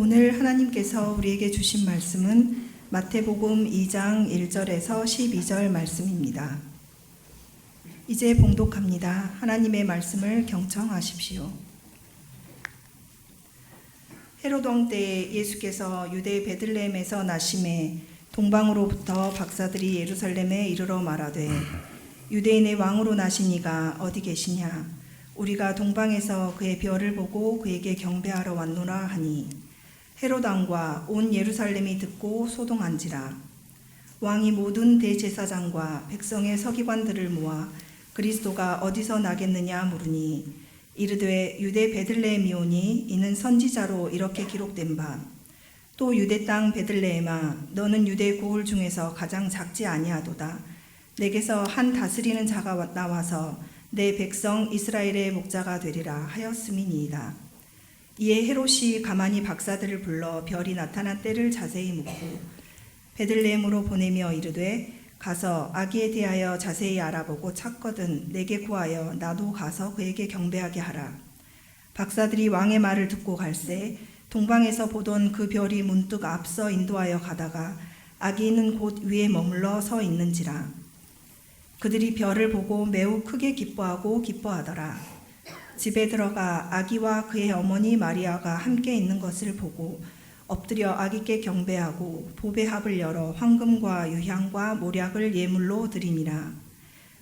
오늘 하나님께서 우리에게 주신 말씀은 마태복음 2장 1절에서 12절 말씀입니다. 이제 봉독합니다. 하나님의 말씀을 경청하십시오. 헤롯 왕 때에 예수께서 유대 베들레헴에서 나심에 동방으로부터 박사들이 예루살렘에 이르러 말하되 유대인의 왕으로 나신 이가 어디 계시냐? 우리가 동방에서 그의 별을 보고 그에게 경배하러 왔노라 하니 헤롯 왕과 온 예루살렘이 듣고 소동한지라. 왕이 모든 대제사장과 백성의 서기관들을 모아 그리스도가 어디서 나겠느냐 물으니 이르되 유대 베들레헴이오니 이는 선지자로 이렇게 기록된 바 또 유대 땅 베들레헴아 너는 유대 고을 중에서 가장 작지 아니하도다. 내게서 한 다스리는 자가 나와서 내 백성 이스라엘의 목자가 되리라 하였음이니이다. 이에 헤롯이 가만히 박사들을 불러 별이 나타난 때를 자세히 묻고 베들레헴으로 보내며 이르되 가서 아기에 대하여 자세히 알아보고 찾거든 내게 구하여 나도 가서 그에게 경배하게 하라. 박사들이 왕의 말을 듣고 갈새 동방에서 보던 그 별이 문득 앞서 인도하여 가다가 아기 있는 곳 위에 머물러 서 있는지라. 그들이 별을 보고 매우 크게 기뻐하더라. 집에 들어가 아기와 그의 어머니 마리아가 함께 있는 것을 보고 엎드려 아기께 경배하고 보배합을 열어 황금과 유향과 모략을 예물로 드리니라.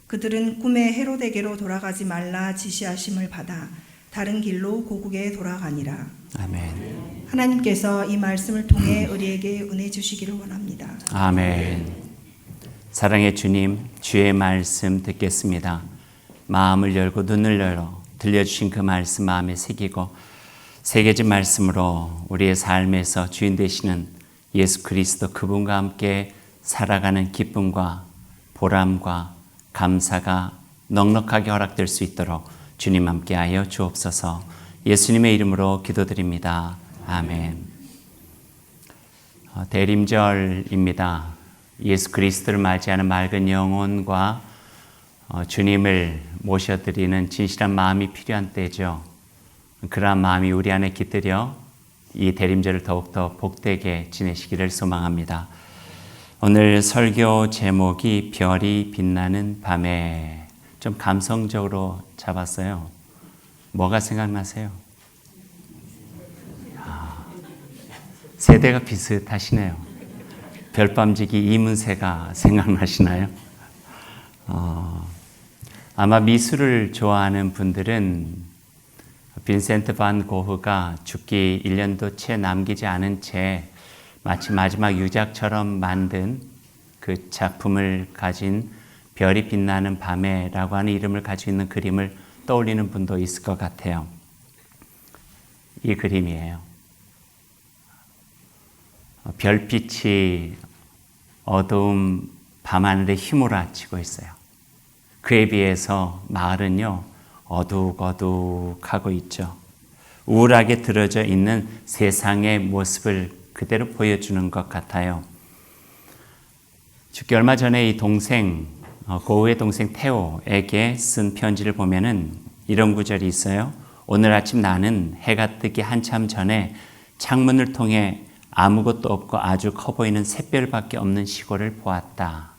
그들은 꿈에 헤롯에게로 돌아가지 말라 지시하심을 받아 다른 길로 고국에 돌아가니라. 아멘. 하나님께서 이 말씀을 통해 우리에게 은혜 주시기를 원합니다. 아멘. 사랑의 주님, 주의 말씀 듣겠습니다. 마음을 열고 눈을 열어 들려주신 그 말씀 마음에 새기고 새겨진 말씀으로 우리의 삶에서 주인 되시는 예수 그리스도 그분과 함께 살아가는 기쁨과 보람과 감사가 넉넉하게 허락될 수 있도록 주님 함께하여 주옵소서. 예수님의 이름으로 기도드립니다. 아멘. 대림절입니다. 예수 그리스도를 맞이하는 맑은 영혼과 주님을 모셔드리는 진실한 마음이 필요한 때죠. 그러한 마음이 우리 안에 깃들여 이 대림절을 더욱더 복되게 지내시기를 소망합니다. 오늘 설교 제목이 별이 빛나는 밤에. 좀 감성적으로 잡았어요. 뭐가 생각나세요? 세대가 비슷하시네요. 별밤지기 이문세가 생각나시나요? 아마 미술을 좋아하는 분들은 빈센트 반 고흐가 죽기 1년도 채 남기지 않은 채 마치 마지막 유작처럼 만든 그 작품을 가진 별이 빛나는 밤에라고 하는 이름을 가지고 있는 그림을 떠올리는 분도 있을 것 같아요. 이 그림이에요. 별빛이 어두운 밤하늘에 휘몰아치고 있어요. 그에 비해서 마을은요 어둑어둑하고 있죠. 우울하게 들어져 있는 세상의 모습을 그대로 보여주는 것 같아요. 죽기 얼마 전에 이 동생 고우의 동생 태호에게 쓴 편지를 보면은 이런 구절이 있어요. 오늘 아침 나는 해가 뜨기 한참 전에 창문을 통해 아무것도 없고 아주 커 보이는 샛별밖에 없는 시골을 보았다.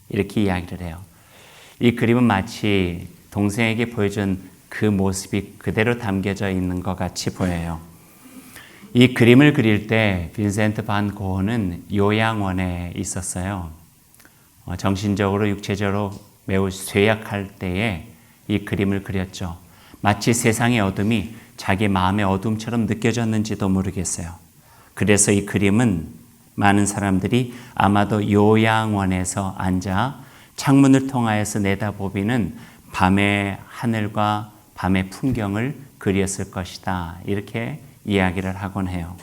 이렇게 이야기를 해요. 이 그림은 마치 동생에게 보여준 그 모습이 그대로 담겨져 있는 것 같이 보여요. 이 그림을 그릴 때 빈센트 반 고흐는 요양원에 있었어요. 정신적으로 육체적으로 매우 쇠약할 때에 이 그림을 그렸죠. 마치 세상의 어둠이 자기 마음의 어둠처럼 느껴졌는지도 모르겠어요. 그래서 이 그림은 많은 사람들이 아마도 요양원에서 앉아 창문을 통하여서 내다보이는 밤의 하늘과 밤의 풍경을 그렸을 것이다. 이렇게 이야기를 하곤 해요.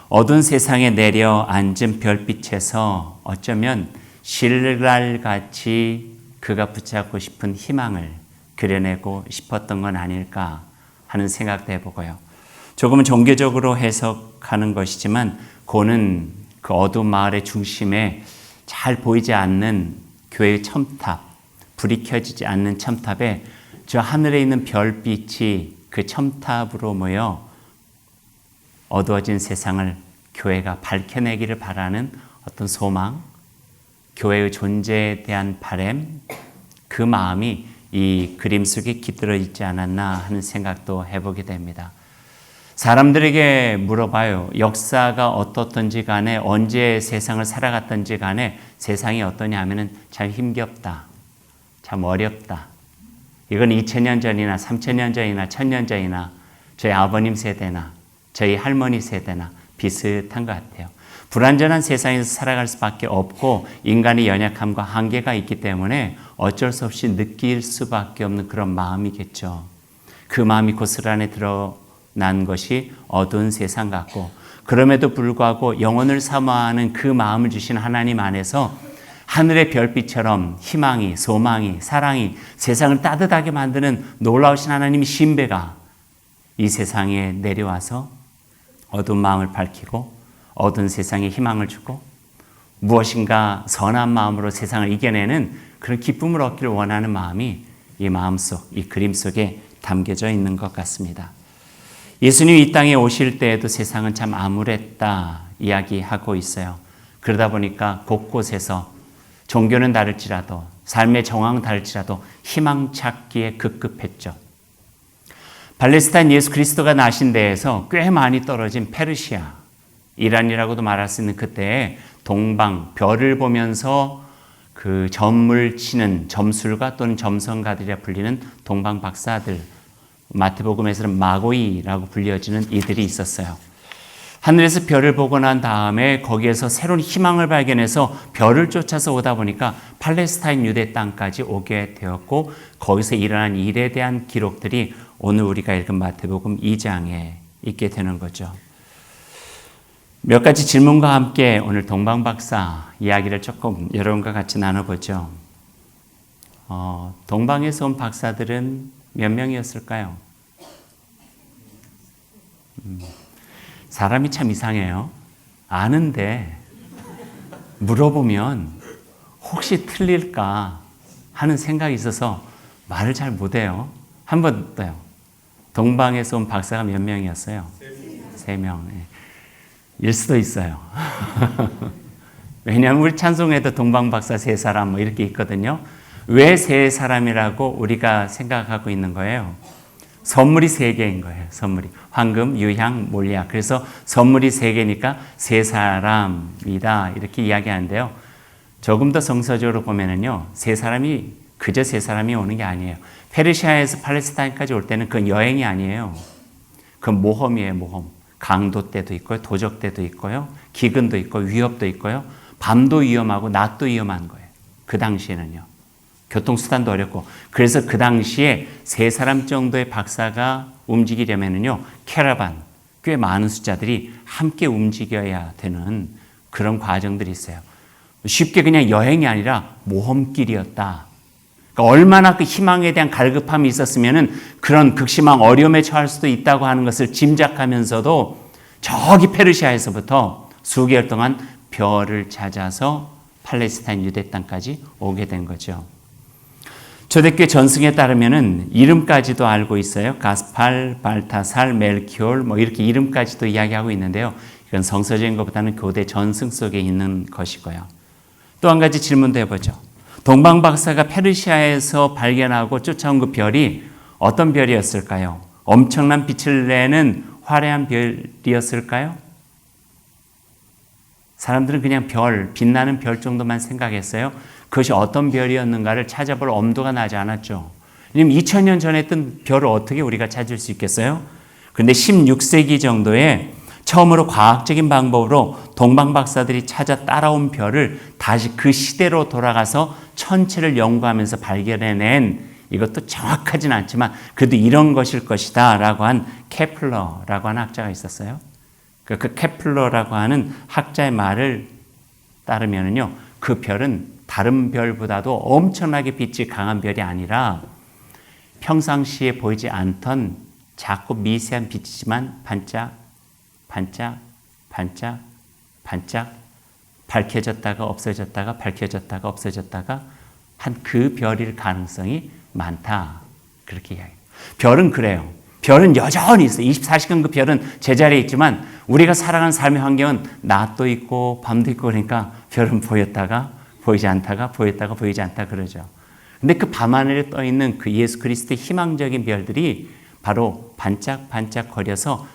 어두운 세상에 내려앉은 별빛에서 어쩌면 신랄같이 그가 붙잡고 싶은 희망을 그려내고 싶었던 건 아닐까 하는 생각도 해보고요. 조금은 종교적으로 해석하는 것이지만 고는 그 어두운 마을의 중심에 잘 보이지 않는 교회의 첨탑, 불이 켜지지 않는 첨탑에 저 하늘에 있는 별빛이 그 첨탑으로 모여 어두워진 세상을 교회가 밝혀내기를 바라는 어떤 소망, 교회의 존재에 대한 바람, 그 마음이 이 그림 속에 깃들어 있지 않았나 하는 생각도 해보게 됩니다. 사람들에게 물어봐요. 역사가 어떻든지 간에 언제 세상을 살아갔든지 간에 세상이 어떠냐 하면은 참 힘겹다. 참 어렵다. 이건 2000년 전이나 3000년 전이나 1000년 전이나 저희 아버님 세대나 저희 할머니 세대나 비슷한 것 같아요. 불완전한 세상에서 살아갈 수밖에 없고 인간의 연약함과 한계가 있기 때문에 어쩔 수 없이 느낄 수밖에 없는 그런 마음이겠죠. 그 마음이 고스란히 드러난 것이 어두운 세상 같고, 그럼에도 불구하고 영혼을 사모하는 그 마음을 주신 하나님 안에서 하늘의 별빛처럼 희망이, 소망이, 사랑이 세상을 따뜻하게 만드는 놀라우신 하나님의 신배가 이 세상에 내려와서 어두운 마음을 밝히고 어두운 세상에 희망을 주고 무엇인가 선한 마음으로 세상을 이겨내는 그런 기쁨을 얻기를 원하는 마음이 이 마음속, 이 그림 속에 담겨져 있는 것 같습니다. 예수님이 이 땅에 오실 때에도 세상은 참 암울했다 이야기하고 있어요. 그러다 보니까 곳곳에서 종교는 다를지라도 삶의 정황은 다를지라도 희망 찾기에 급급했죠. 팔레스타인 예수 그리스도가 나신 데에서 꽤 많이 떨어진 페르시아, 이란이라고도 말할 수 있는 그때의 동방, 별을 보면서 그 점을 치는 점술가 또는 점성가들이라 불리는 동방 박사들, 마태복음에서는 마고이라고 불려지는 이들이 있었어요. 하늘에서 별을 보고 난 다음에 거기에서 새로운 희망을 발견해서 별을 쫓아서 오다 보니까 팔레스타인 유대 땅까지 오게 되었고, 거기서 일어난 일에 대한 기록들이 오늘 우리가 읽은 마태복음 2장에 있게 되는 거죠. 몇 가지 질문과 함께 오늘 동방박사 이야기를 조금 여러분과 같이 나눠보죠. 동방에서 온 박사들은 몇 명이었을까요? 사람이 참 이상해요. 아는데 물어보면 혹시 틀릴까 하는 생각이 있어서 말을 잘 못해요. 한 번 더요. 동방에서 온 박사가 몇 명이었어요? 3명. 일 수도 있어요. 왜냐하면 우리 찬송에도 동방박사 3사람 뭐 이렇게 있거든요. 왜 3사람이라고 우리가 생각하고 있는 거예요? 선물이 3개인 거예요. 선물이 황금, 유향, 몰약. 그래서 선물이 3개니까 3사람이다 이렇게 이야기하는데요. 조금 더 정서적으로 보면은요, 3사람이 그저 3사람이 오는 게 아니에요. 페르시아에서 팔레스타인까지 올 때는 그건 여행이 아니에요. 그건 모험이에요. 모험. 강도 때도 있고요, 도적 때도 있고요, 기근도 있고 위협도 있고요, 밤도 위험하고 낮도 위험한 거예요. 그 당시에는요. 교통수단도 어렵고. 그래서 그 당시에 3사람 정도의 박사가 움직이려면은요, 캐러반, 꽤 많은 숫자들이 함께 움직여야 되는 그런 과정들이 있어요. 쉽게 그냥 여행이 아니라 모험길이었다. 그러니까 얼마나 그 희망에 대한 갈급함이 있었으면은 그런 극심한 어려움에 처할 수도 있다고 하는 것을 짐작하면서도 저기 페르시아에서부터 수개월 동안 별을 찾아서 팔레스타인 유대 땅까지 오게 된 거죠. 초대교회 전승에 따르면은 이름까지도 알고 있어요. 가스팔, 발타살, 멜키올 뭐 이렇게 이름까지도 이야기하고 있는데요. 이건 성서적인 것보다는 교대 전승 속에 있는 것이고요. 또 한 가지 질문도 해보죠. 동방박사가 페르시아에서 발견하고 쫓아온 그 별이 어떤 별이었을까요? 엄청난 빛을 내는 화려한 별이었을까요? 사람들은 그냥 별, 빛나는 별 정도만 생각했어요. 그것이 어떤 별이었는가를 찾아볼 엄두가 나지 않았죠. 왜냐하면 2000년 전에 뜬 별을 어떻게 우리가 찾을 수 있겠어요? 그런데 16세기 정도에 처음으로 과학적인 방법으로 동방박사들이 찾아 따라온 별을 다시 그 시대로 돌아가서 천체를 연구하면서 발견해낸, 이것도 정확하진 않지만 그래도 이런 것일 것이다 라고 한 케플러라고 하는 학자가 있었어요. 그 케플러라고 하는 학자의 말을 따르면요, 그 별은 다른 별보다도 엄청나게 빛이 강한 별이 아니라 평상시에 보이지 않던 작고 미세한 빛이지만 반짝 밝혀졌다가 없어졌다가 밝혀졌다가 없어졌다가 한 그 별일 가능성이 많다. 그렇게 이야기해요. 별은 그래요. 별은 여전히 있어요. 24시간 그 별은 제자리에 있지만 우리가 살아가는 삶의 환경은 낮도 있고 밤도 있고 그러니까 별은 보였다가 보이지 않다가 보였다가 보이지 않다 그러죠. 근데 그 밤하늘에 떠 있는 그 예수 그리스도의 희망적인 별들이 바로 반짝반짝 거려서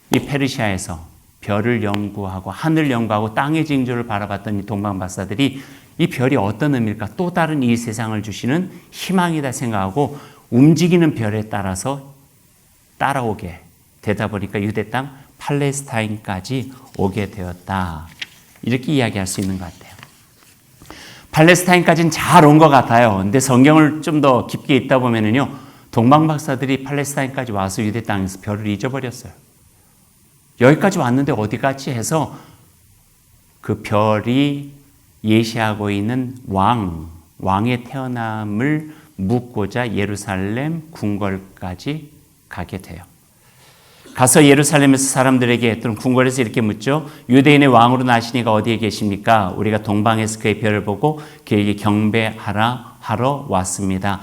이 페르시아에서 별을 연구하고 하늘 연구하고 땅의 징조를 바라봤던 이 동방 박사들이 이 별이 어떤 의미일까? 또 다른 이 세상을 주시는 희망이다 생각하고 움직이는 별에 따라서 따라오게 되다 보니까 유대 땅 팔레스타인까지 오게 되었다. 이렇게 이야기할 수 있는 것 같아요. 팔레스타인까지는 잘 온 것 같아요. 근데 성경을 좀 더 깊게 읽다 보면은요, 동방 박사들이 팔레스타인까지 와서 유대 땅에서 별을 잊어버렸어요. 여기까지 왔는데 어디 갔지 해서 그 별이 예시하고 있는 왕의 태어남을 묻고자 예루살렘 궁궐까지 가게 돼요. 가서 예루살렘에서 사람들에게 또는 궁궐에서 이렇게 묻죠. 유대인의 왕으로 나시니가 어디에 계십니까? 우리가 동방에서 그의 별을 보고 그에게 경배하러 왔습니다.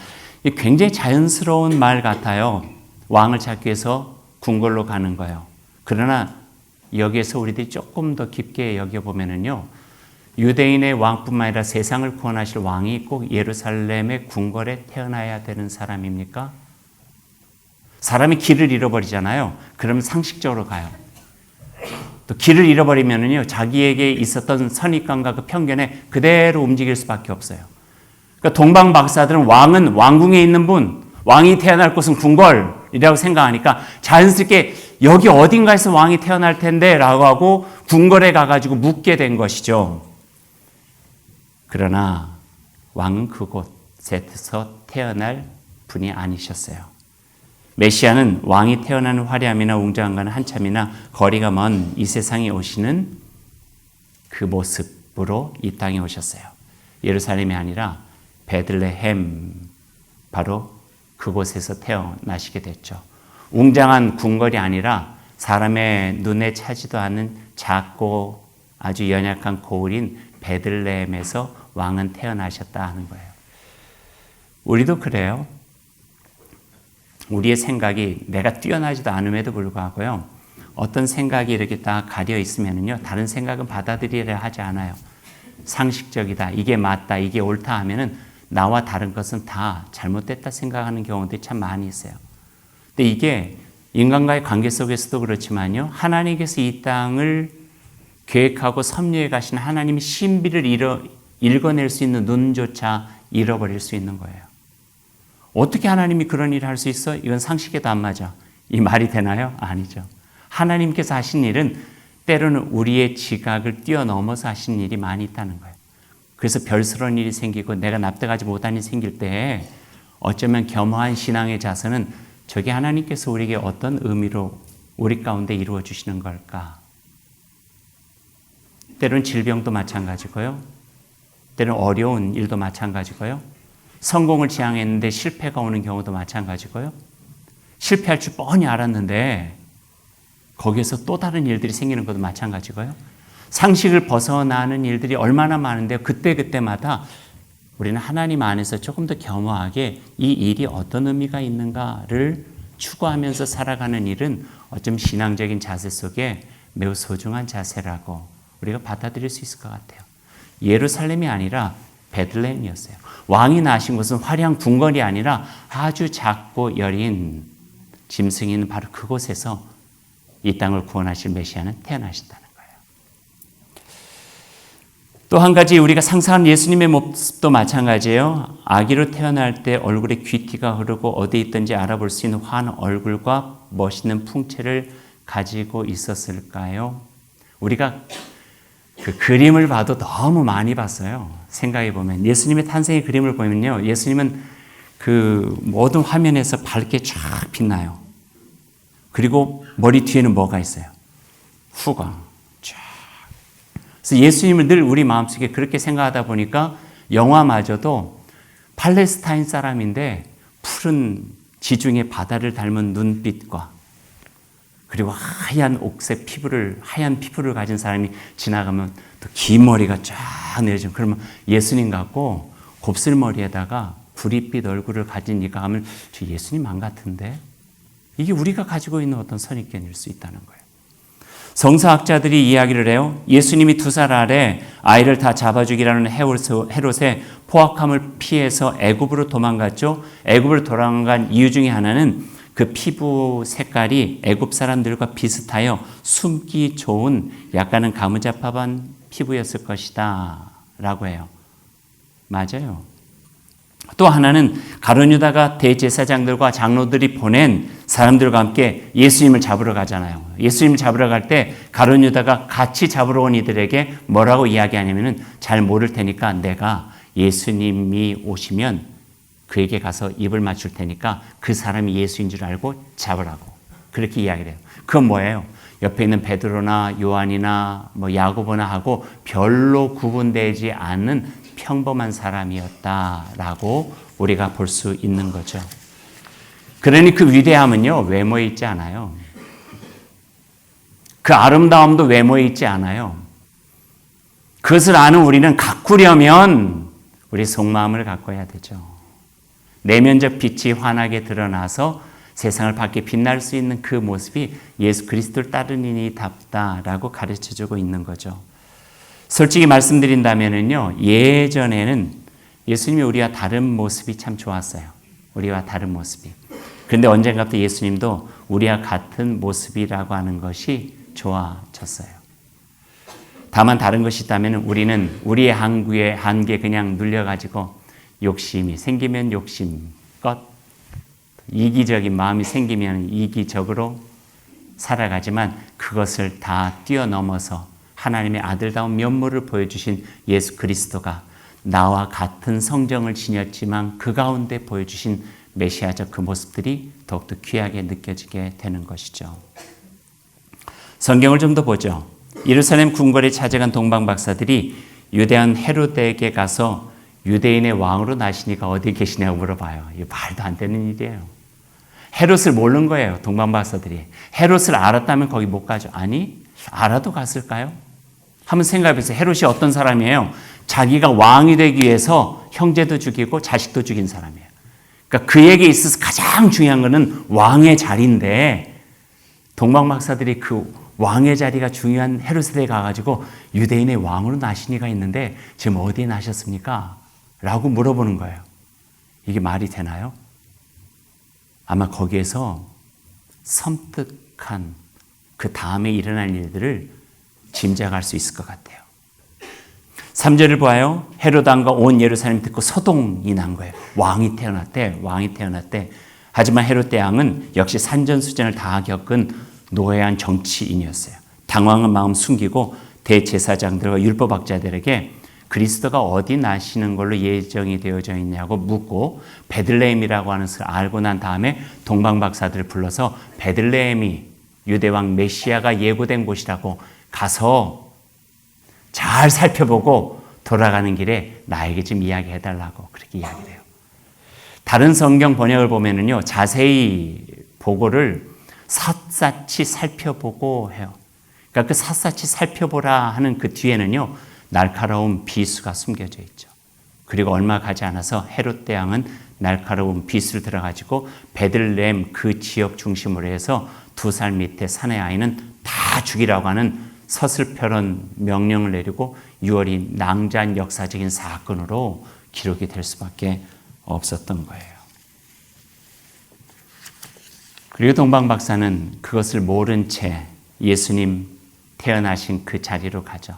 굉장히 자연스러운 말 같아요. 왕을 찾기 위해서 궁궐로 가는 거예요. 그러나 여기에서 우리들이 조금 더 깊게 여겨보면은요, 유대인의 왕뿐만 아니라 세상을 구원하실 왕이 꼭 예루살렘의 궁궐에 태어나야 되는 사람입니까? 사람이 길을 잃어버리잖아요. 그러면 상식적으로 가요. 또 길을 잃어버리면은요, 자기에게 있었던 선입관과 그 편견에 그대로 움직일 수밖에 없어요. 그러니까 동방 박사들은 왕은 왕궁에 있는 분, 왕이 태어날 곳은 궁궐이라고 생각하니까 자연스럽게 여기 어딘가에서 왕이 태어날 텐데 라고 하고 궁궐에 가가지고 묻게 된 것이죠. 그러나 왕은 그곳에서 태어날 분이 아니셨어요. 메시아는 왕이 태어나는 화려함이나 웅장함과는 한참이나 거리가 먼 이 세상에 오시는 그 모습으로 이 땅에 오셨어요. 예루살렘이 아니라 베들레헴, 바로 그곳에서 태어나시게 됐죠. 웅장한 궁궐이 아니라 사람의 눈에 차지도 않는 작고 아주 연약한 고을인 베들레헴에서 왕은 태어나셨다 하는 거예요. 우리도 그래요. 우리의 생각이 내가 뛰어나지도 않음에도 불구하고요, 어떤 생각이 이렇게 딱 가려 있으면요, 다른 생각은 받아들이려 하지 않아요. 상식적이다, 이게 맞다, 이게 옳다 하면은 나와 다른 것은 다 잘못됐다 생각하는 경우들이 참 많이 있어요. 근데 이게 인간과의 관계 속에서도 그렇지만요, 하나님께서 이 땅을 계획하고 섭리해 가신 하나님의 신비를 읽어낼 수 있는 눈조차 잃어버릴 수 있는 거예요. 어떻게 하나님이 그런 일을 할 수 있어? 이건 상식에도 안 맞아. 이 말이 되나요? 아니죠. 하나님께서 하신 일은 때로는 우리의 지각을 뛰어넘어서 하신 일이 많이 있다는 거예요. 그래서 별스러운 일이 생기고 내가 납득하지 못한 일이 생길 때 어쩌면 겸허한 신앙의 자세는 저게 하나님께서 우리에게 어떤 의미로 우리 가운데 이루어 주시는 걸까? 때로는 질병도 마찬가지고요. 때로는 어려운 일도 마찬가지고요. 성공을 지향했는데 실패가 오는 경우도 마찬가지고요. 실패할 줄 뻔히 알았는데 거기에서 또 다른 일들이 생기는 것도 마찬가지고요. 상식을 벗어나는 일들이 얼마나 많은데요. 그때마다 우리는 하나님 안에서 조금 더 겸허하게 이 일이 어떤 의미가 있는가를 추구하면서 살아가는 일은 어쩜 신앙적인 자세 속에 매우 소중한 자세라고 우리가 받아들일 수 있을 것 같아요. 예루살렘이 아니라 베들레헴이었어요. 왕이 나신 곳은 화려한 궁궐이 아니라 아주 작고 여린 짐승이는 바로 그곳에서 이 땅을 구원하실 메시아는 태어나신다는 거예요. 또 한 가지 우리가 상상하는 예수님의 모습도 마찬가지예요. 아기로 태어날 때 얼굴에 귀티가 흐르고 어디에 있든지 알아볼 수 있는 환한 얼굴과 멋있는 풍채를 가지고 있었을까요? 우리가 그 그림을 봐도 너무 많이 봤어요. 생각해 보면 예수님의 탄생의 그림을 보면요, 예수님은 그 모든 화면에서 밝게 쫙 빛나요. 그리고 머리 뒤에는 뭐가 있어요? 후광 쫙. 그래서 예수님을 늘 우리 마음속에 그렇게 생각하다 보니까 영화마저도 팔레스타인 사람인데 푸른 지중해 바다를 닮은 눈빛과 그리고 하얀 피부를 가진 사람이 지나가면 또 긴 머리가 쫙 내려지고 그러면 예수님 같고 곱슬머리에다가 구릿빛 얼굴을 가진 이가 하면 저 예수님 안 같은데? 이게 우리가 가지고 있는 어떤 선입견일 수 있다는 거예요. 성서학자들이 이야기를 해요. 예수님이 2살 아래 아이를 다 잡아 죽이라는 헤롯의 포악함을 피해서 애굽으로 도망갔죠. 애굽으로 도망간 이유 중에 하나는 그 피부 색깔이 애굽 사람들과 비슷하여 숨기 좋은 약간은 가무잡합한 피부였을 것이다 라고 해요. 맞아요. 또 하나는 가룟 유다가 대제사장들과 장로들이 보낸 사람들과 함께 예수님을 잡으러 가잖아요. 예수님을 잡으러 갈 때 가룟 유다가 같이 잡으러 온 이들에게 뭐라고 이야기하냐면은 잘 모를 테니까 내가 예수님이 오시면 그에게 가서 입을 맞출 테니까 그 사람이 예수인 줄 알고 잡으라고 그렇게 이야기를 해요. 그건 뭐예요? 옆에 있는 베드로나 요한이나 야고보나 하고 별로 구분되지 않는 평범한 사람이었다라고 우리가 볼 수 있는 거죠. 그러니 그 위대함은요, 외모에 있지 않아요. 그 아름다움도 외모에 있지 않아요. 그것을 아는 우리는 가꾸려면 우리 속마음을 가꿔야 되죠. 내면적 빛이 환하게 드러나서 세상을 밖에 빛날 수 있는 그 모습이 예수 그리스도를 따르는 이답다라고 가르쳐주고 있는 거죠. 솔직히 말씀드린다면요, 예전에는 예수님이 우리와 다른 모습이 참 좋았어요. 우리와 다른 모습이. 그런데 언젠가부터 예수님도 우리와 같은 모습이라고 하는 것이 좋아졌어요. 다만 다른 것이 있다면 우리는 우리의 한계에 그냥 눌려가지고 욕심이 생기면 욕심껏, 이기적인 마음이 생기면 이기적으로 살아가지만 그것을 다 뛰어넘어서 하나님의 아들다운 면모를 보여주신 예수 그리스도가 나와 같은 성정을 지녔지만 그 가운데 보여주신 메시아적 그 모습들이 더욱더 귀하게 느껴지게 되는 것이죠. 성경을 좀 더 보죠. 예루살렘 궁궐에 찾아간 동방박사들이 유대한 헤롯에게 가서 유대인의 왕으로 나시니가 어디 계시냐고 물어봐요. 이거 말도 안 되는 일이에요. 헤롯을 모르는 거예요. 동방박사들이. 헤롯을 알았다면 거기 못 가죠. 아니, 알아도 갔을까요? 한번 생각해보세요. 헤롯이 어떤 사람이에요? 자기가 왕이 되기 위해서 형제도 죽이고 자식도 죽인 사람이에요. 그러니까 그에게 있어서 가장 중요한 것은 왕의 자리인데 동방박사들이 그 왕의 자리가 중요한 헤롯에 가가지고 유대인의 왕으로 나시니가 있는데 지금 어디에 나셨습니까? 라고 물어보는 거예요. 이게 말이 되나요? 아마 거기에서 섬뜩한 그 다음에 일어날 일들을 짐작할 수 있을 것 같아요. 3절을 보아요. 헤롯 왕과 온 예루살렘 듣고 소동이 난 거예요. 왕이 태어났대. 하지만 헤롯 대왕은 역시 산전수전을 다 겪은 노예한 정치인이었어요. 당황한 마음 숨기고 대제사장들과 율법학자들에게 그리스도가 어디 나시는 걸로 예정이 되어져 있냐고 묻고 베들레헴이라고 하는 것을 알고 난 다음에 동방박사들을 불러서 베들레헴이 유대왕 메시아가 예고된 곳이라고 가서 잘 살펴보고 돌아가는 길에 나에게 좀 이야기해달라고 그렇게 이야기를 해요. 다른 성경 번역을 보면은요, 자세히 보고를 샅샅이 살펴보고 해요. 그러니까 그 샅샅이 살펴보라 하는 그 뒤에는요, 날카로운 비수가 숨겨져 있죠. 그리고 얼마 가지 않아서 헤롯 대왕은 날카로운 비수를 들어가지고 베들레헴 그 지역 중심으로 해서 2살 밑에 사내 아이는 다 죽이라고 하는 서슬퍼런 명령을 내리고 6월이 낭자한 역사적인 사건으로 기록이 될 수밖에 없었던 거예요. 그리고 동방박사는 그것을 모른 채 예수님 태어나신 그 자리로 가죠.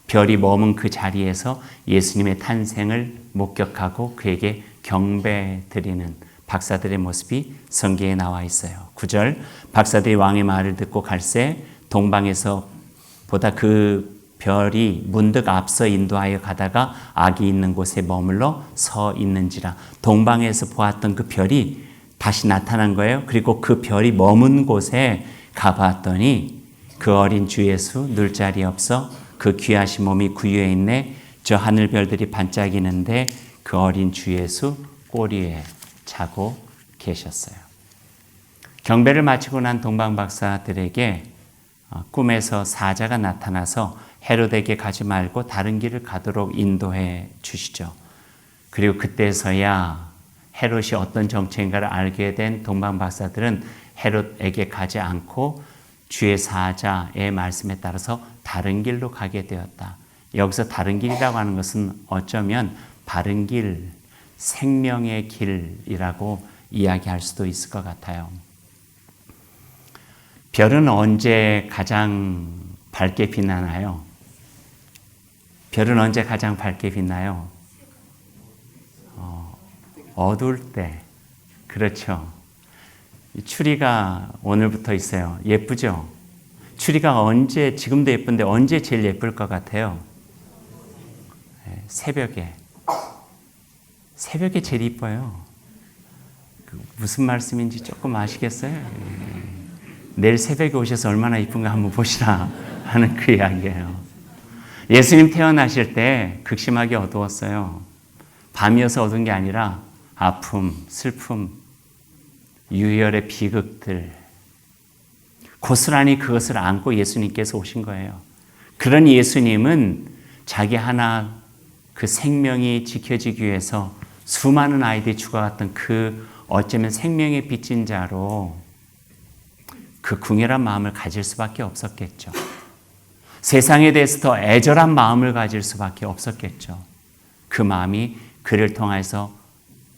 별이 머문 그 자리에서 예수님의 탄생을 목격하고 그에게 경배 드리는 박사들의 모습이 성경에 나와 있어요. 9절, 박사들이 왕의 말을 듣고 갈새 동방에서 보다 그 별이 문득 앞서 인도하여 가다가 악이 있는 곳에 머물러 서 있는지라. 동방에서 보았던 그 별이 다시 나타난 거예요. 그리고 그 별이 머문 곳에 가봤더니 그 어린 주 예수 늘 자리 없어 그 귀하신 몸이 구유에 있네. 저 하늘 별들이 반짝이는데 그 어린 주 예수 꼬리에 자고 계셨어요. 경배를 마치고 난 동방박사들에게 꿈에서 사자가 나타나서 헤롯에게 가지 말고 다른 길을 가도록 인도해 주시죠. 그리고 그때서야 헤롯이 어떤 정체인가를 알게 된 동방박사들은 헤롯에게 가지 않고 주의 사자의 말씀에 따라서 다른 길로 가게 되었다. 여기서 다른 길이라고 하는 것은 어쩌면 바른 길, 생명의 길이라고 이야기할 수도 있을 것 같아요. 별은 언제 가장 밝게 빛나나요? 별은 언제 가장 밝게 빛나요? 어두울 때. 그렇죠. 추리가 오늘부터 있어요. 예쁘죠? 추리가 언제, 지금도 예쁜데 언제 제일 예쁠 것 같아요? 새벽에. 새벽에 제일 이뻐요. 무슨 말씀인지 조금 아시겠어요? 내일 새벽에 오셔서 얼마나 이쁜가 한번 보시라 하는 그 이야기예요. 예수님 태어나실 때 극심하게 어두웠어요. 밤이어서 어두운 게 아니라 아픔, 슬픔, 유혈의 비극들, 고스란히 그것을 안고 예수님께서 오신 거예요. 그런 예수님은 자기 하나 그 생명이 지켜지기 위해서 수많은 아이들이 죽어갔던 그 어쩌면 생명의 빚진 자로 그 궁혈한 마음을 가질 수밖에 없었겠죠. 세상에 대해서 더 애절한 마음을 가질 수밖에 없었겠죠. 그 마음이 그를 통해서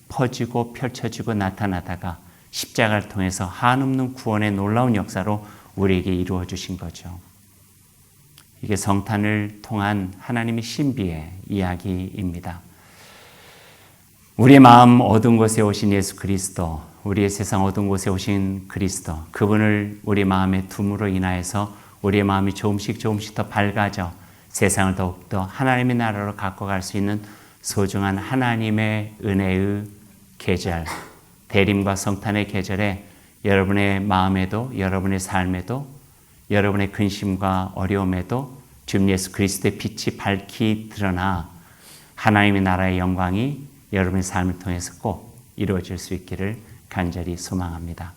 퍼지고 펼쳐지고 나타나다가 십자가를 통해서 한없는 구원의 놀라운 역사로 우리에게 이루어 주신 거죠. 이게 성탄을 통한 하나님의 신비의 이야기입니다. 우리의 마음 어두운 곳에 오신 예수 그리스도, 우리의 세상 어두운 곳에 오신 그리스도, 그분을 우리 마음에 둠으로 인하여서 우리의 마음이 조금씩 더 밝아져 세상을 더욱더 하나님의 나라로 갖고 갈 수 있는 소중한 하나님의 은혜의 계절, 대림과 성탄의 계절에 여러분의 마음에도, 여러분의 삶에도, 여러분의 근심과 어려움에도 주님 예수 그리스도의 빛이 밝히 드러나 하나님의 나라의 영광이 여러분의 삶을 통해서 꼭 이루어질 수 있기를 간절히 소망합니다.